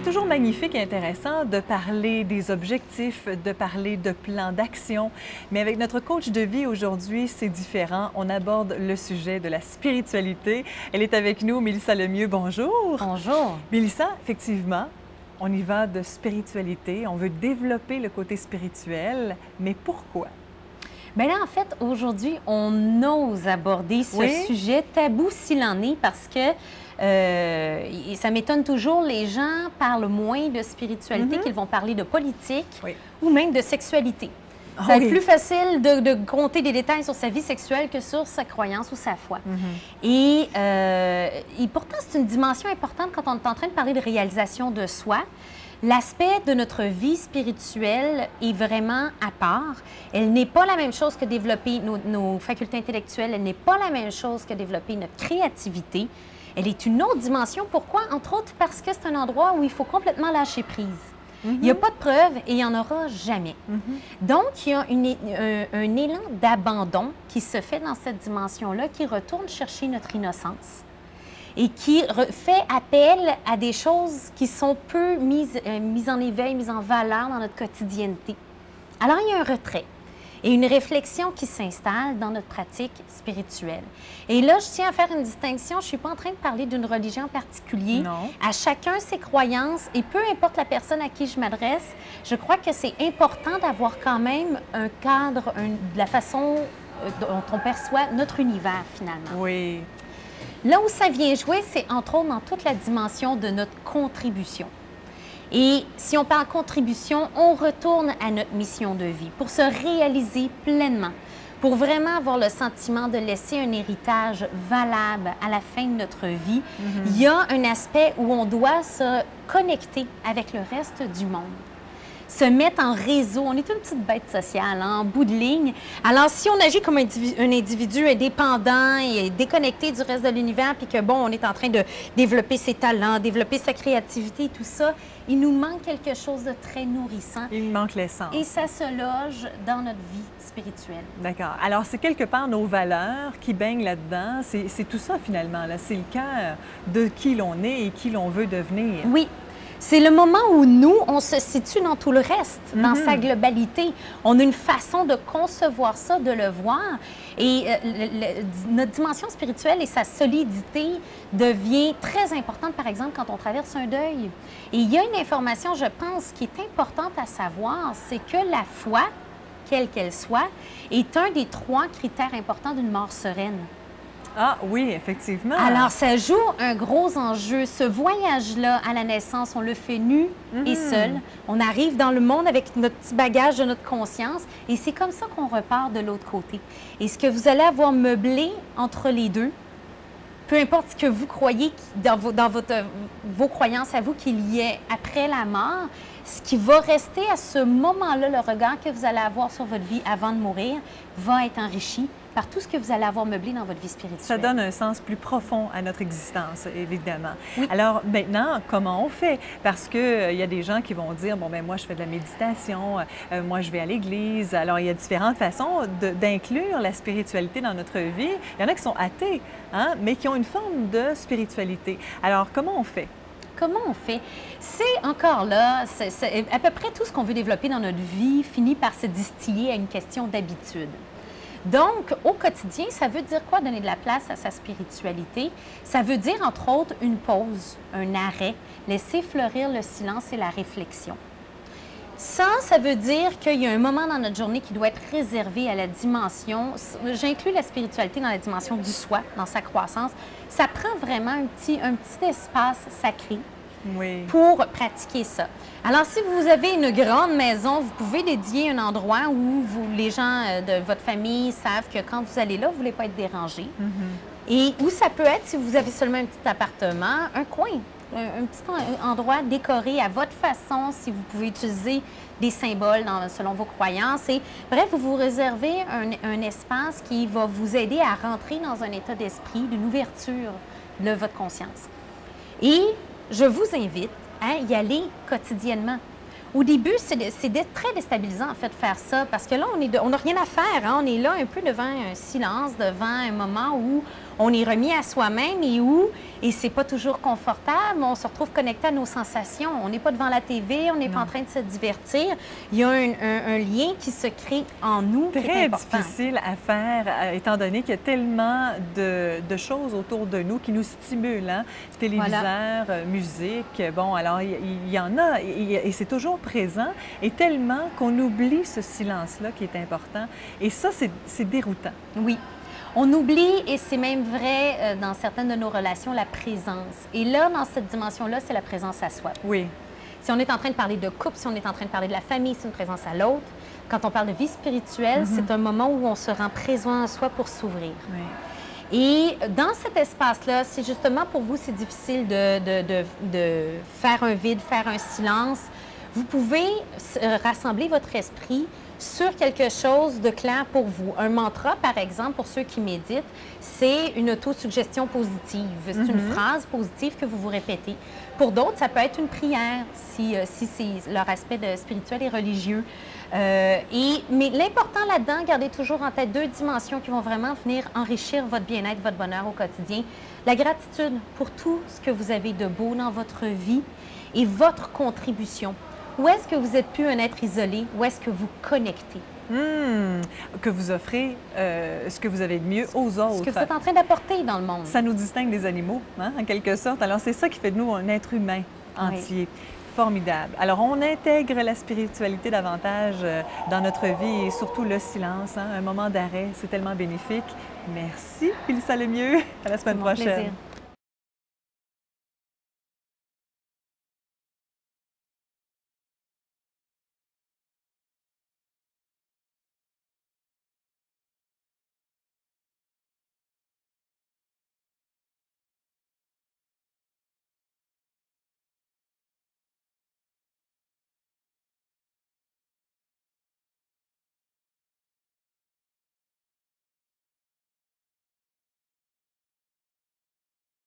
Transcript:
toujours magnifique et intéressant de parler des objectifs, de parler de plans d'action. Mais avec notre coach de vie aujourd'hui, c'est différent. On aborde le sujet de la spiritualité. Elle est avec nous, Mélissa Lemieux. Bonjour. Bonjour. Mélissa, effectivement, on y va de spiritualité. On veut développer le côté spirituel. Mais pourquoi? Bien là, en fait, aujourd'hui, on ose aborder ce sujet tabou s'il en est parce que ça m'étonne toujours, les gens parlent moins de spiritualité qu'ils vont parler de politique ou même de sexualité. C'est plus facile de compter des détails sur sa vie sexuelle que sur sa croyance ou sa foi. Et pourtant, c'est une dimension importante quand on est en train de parler de réalisation de soi. L'aspect de notre vie spirituelle est vraiment à part. Elle n'est pas la même chose que développer nos facultés intellectuelles. Elle n'est pas la même chose que développer notre créativité. Elle est une autre dimension. Pourquoi? Entre autres parce que c'est un endroit où il faut complètement lâcher prise. Il n'y a pas de preuve et il n'y en aura jamais. Donc, il y a un élan d'abandon qui se fait dans cette dimension-là, qui retourne chercher notre innocence et qui fait appel à des choses qui sont peu mises en éveil, mises en valeur dans notre quotidienneté. Alors, il y a un retrait et une réflexion qui s'installe dans notre pratique spirituelle. Et là, je tiens à faire une distinction. Je ne suis pas en train de parler d'une religion en particulier. Non. À chacun ses croyances et peu importe la personne à qui je m'adresse, je crois que c'est important d'avoir quand même un cadre, de la façon dont on perçoit notre univers, finalement. Oui. Là où ça vient jouer, c'est entre autres dans toute la dimension de notre contribution. Et si on parle contribution, on retourne à notre mission de vie pour se réaliser pleinement, pour vraiment avoir le sentiment de laisser un héritage valable à la fin de notre vie. Il y a un aspect où on doit se connecter avec le reste du monde, se mettre en réseau. On est une petite bête sociale, hein, en bout de ligne. Alors, si on agit comme un individu indépendant et déconnecté du reste de l'univers, puis que, bon, on est en train de développer ses talents, développer sa créativité et tout ça, il nous manque quelque chose de très nourrissant. Il manque l'essence. Et ça se loge dans notre vie spirituelle. D'accord. Alors, c'est quelque part nos valeurs qui baignent là-dedans. C'est tout ça, finalement. Là. C'est le cœur de qui l'on est et qui l'on veut devenir. Oui. C'est le moment où nous, on se situe dans tout le reste, dans sa globalité. On a une façon de concevoir ça, de le voir. Et notre dimension spirituelle et sa solidité devient très importante, par exemple, quand on traverse un deuil. Et il y a une information, je pense, qui est importante à savoir, c'est que la foi, quelle qu'elle soit, est un des 3 critères importants d'une mort sereine. Ah oui, effectivement. Alors, ça joue un gros enjeu. Ce voyage-là, à la naissance, on le fait nu et seul. On arrive dans le monde avec notre petit bagage de notre conscience et c'est comme ça qu'on repart de l'autre côté. Et ce que vous allez avoir meublé entre les deux, peu importe ce que vous croyez dans vos croyances à vous qu'il y ait après la mort, ce qui va rester à ce moment-là, le regard que vous allez avoir sur votre vie avant de mourir, va être enrichi par tout ce que vous allez avoir meublé dans votre vie spirituelle. Ça donne un sens plus profond à notre existence, évidemment. Oui. Alors, maintenant, comment on fait? Parce qu'il y a des gens qui vont dire, bon, ben moi, je fais de la méditation, moi, je vais à l'église. Alors, il y a différentes façons d'inclure la spiritualité dans notre vie. Il y en a qui sont athées, hein, mais qui ont une forme de spiritualité. Alors, comment on fait? Comment on fait? C'est encore là, c'est à peu près tout ce qu'on veut développer dans notre vie finit par se distiller à une question d'habitude. Donc, au quotidien, ça veut dire quoi donner de la place à sa spiritualité? Ça veut dire, entre autres, une pause, un arrêt, laisser fleurir le silence et la réflexion. Ça veut dire qu'il y a un moment dans notre journée qui doit être réservé à la dimension, j'inclus la spiritualité dans la dimension du soi, dans sa croissance. Ça prend vraiment un petit espace sacré pour pratiquer ça. Alors, si vous avez une grande maison, vous pouvez dédier un endroit où les gens de votre famille savent que quand vous allez là, vous ne voulez pas être dérangé. Et où ça peut être, si vous avez seulement un petit appartement, un coin. Un petit endroit décoré à votre façon, si vous pouvez utiliser des symboles selon vos croyances. Et bref, vous vous réservez un espace qui va vous aider à rentrer dans un état d'esprit, d'une ouverture de votre conscience. Et je vous invite à y aller quotidiennement. Au début, c'est très déstabilisant, en fait, de faire ça, parce que là, on n'a rien à faire. Hein? On est là un peu devant un silence, devant un moment où on est remis à soi-même et c'est pas toujours confortable, on se retrouve connecté à nos sensations. On n'est pas devant la TV, on n'est pas en train de se divertir. Il y a un lien qui se crée en nous qui est important. Très difficile à faire, étant donné qu'il y a tellement de choses autour de nous qui nous stimulent, hein? Téléviseur, musique, bon, alors il y en a et c'est toujours présent et tellement qu'on oublie ce silence-là qui est important. Et ça, c'est déroutant. Oui. On oublie, et c'est même vrai dans certaines de nos relations, la présence. Et là, dans cette dimension-là, c'est la présence à soi. Oui. Si on est en train de parler de couple, si on est en train de parler de la famille, c'est une présence à l'autre. Quand on parle de vie spirituelle, c'est un moment où on se rend présent à soi pour s'ouvrir. Oui. Et dans cet espace-là, si justement pour vous, c'est difficile de faire un vide, faire un silence, vous pouvez rassembler votre esprit sur quelque chose de clair pour vous. Un mantra, par exemple, pour ceux qui méditent, c'est une autosuggestion positive. C'est une phrase positive que vous vous répétez. Pour d'autres, ça peut être une prière, si c'est leur aspect spirituel et religieux. Mais l'important là-dedans, gardez toujours en tête 2 dimensions qui vont vraiment venir enrichir votre bien-être, votre bonheur au quotidien. La gratitude pour tout ce que vous avez de beau dans votre vie et votre contribution. Où est-ce que vous n'êtes plus un être isolé? Où est-ce que vous connectez? Que vous offrez ce que vous avez de mieux aux autres. Ce que vous êtes en train d'apporter dans le monde. Ça nous distingue des animaux, hein, en quelque sorte. Alors, c'est ça qui fait de nous un être humain entier. Oui. Formidable. Alors, on intègre la spiritualité davantage dans notre vie et surtout le silence, hein, un moment d'arrêt. C'est tellement bénéfique. Merci, Pélissa Lemieux. À la semaine prochaine. Plaisir.